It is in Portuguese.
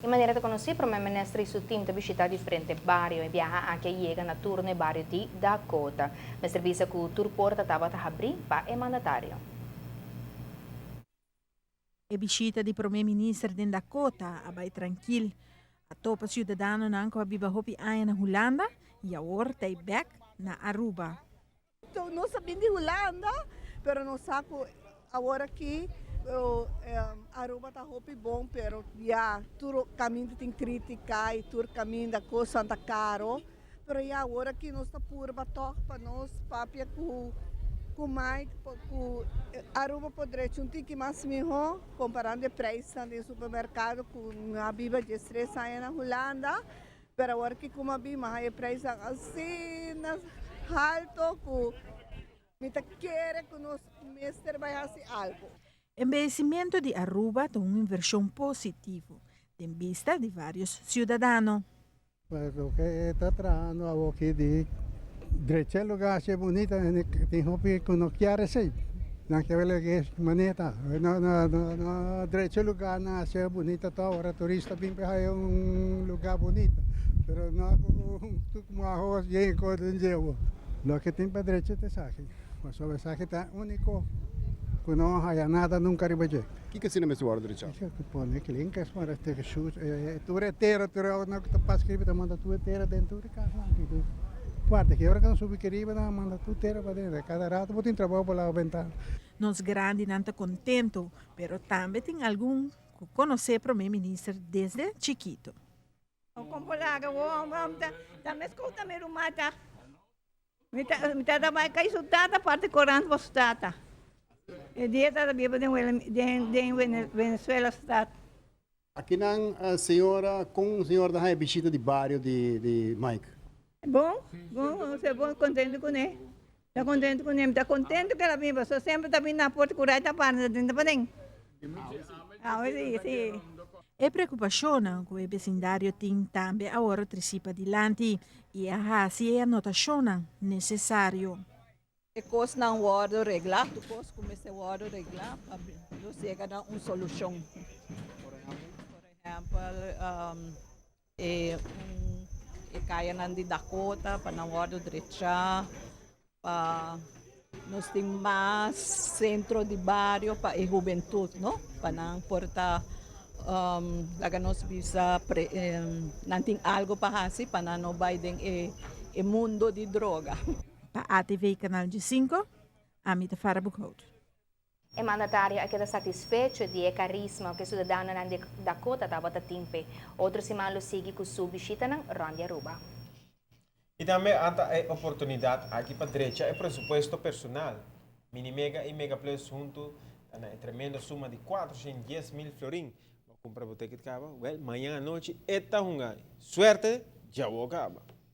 In maniera da conoscere, il Primo Ministro su team di visita differenti barrio e viaja anche llega na turno barrio di Dakota. Ma servizio che tour porta tava a abri pa e mandatario. E visita di Primo Ministro di Dakota, abai tranquil. A topa cidadano na anko abiba hopi aya na Holanda, e agora tá back na Aruba. Então, não sabia de Holanda, pero não saco agora aqui Aruba tá roupa bom, pero já tur caminho tem crítica e tur caminho da coisa Santa Caro, pero já agora aqui nós tá pura batoca para nós papia com mais com Aruba poderia um tique mais melhor comparando de preço no supermercado com a biba de estresse aí na Holanda, pero agora que como a biba mais preço assim nas alto com me tá querer que nós mestre vai fazer algo. Envelhecimento de Aruba tem uma inversão positiva, em vista de vários cidadãos. Lo que está tratando aqui de direito lugar é bonita, tem roupa que não quer ser, não quer ver que maneta, no direito lugar não é bonita, tá hora turista vem para lugar bonito, pero não como arroz e coisa de jeito, lo que tem para direito é saque, mas sobre saque tá único. Não há nada nunca ribeje. O que cinema é o ordem de chá? Põe que linka, mas este que shoot, tu reteira, tu não que tu passa que tu manda tu reteira dentro de casa. Guarda que hora que não subi que riba, não manda tu reteira para dentro. Cada rato botem trabalho para lá ventana. Nós grandes não estamos contentos, mas também tem algum que conhecer o Primeiro-Ministro desde chiquito. Como polaga, também escuta meu mata. Me tá vai cair sutada parte corante postata. E dia tá bem de Venezuela está. Aqui não a senhora com o senhor da visita de bairro de Mike. Bom, você bom contente com ele. Tá contente com ele, tá contente que ela vem, você sempre tá vindo na porta curar tá para dentro para dentro. Ah, sim. E preocupação que o vecindário tem também agora participa adiante e a se é anotação necessário. E coisa não pode reglar, tu coisa começa a reglar, não chega a uma solução. Por exemplo, kaya nan di Dakota, para não pode direita, para nós temos mais centro de bairro para a juventude, não? Para não portar, laga nós bisa, não tem algo para fazer, para não vai o mundo de droga. Para a ATV Canal de 5, Amita Farabukhout. E mandatario è satisfecho di carisma che cidadano di Dakota estava a timpe. Outro semana lo segui com sua visita na Ronda Aruba. E também há a oportunidade aqui para a direita é presupuesto personal. Minimega e Mega Plus junto a tremenda suma de 410 mil florins. Vou comprar o ticket de cabo. Well, amanhã à noite é Tahungai. Suerte, já vou acabar.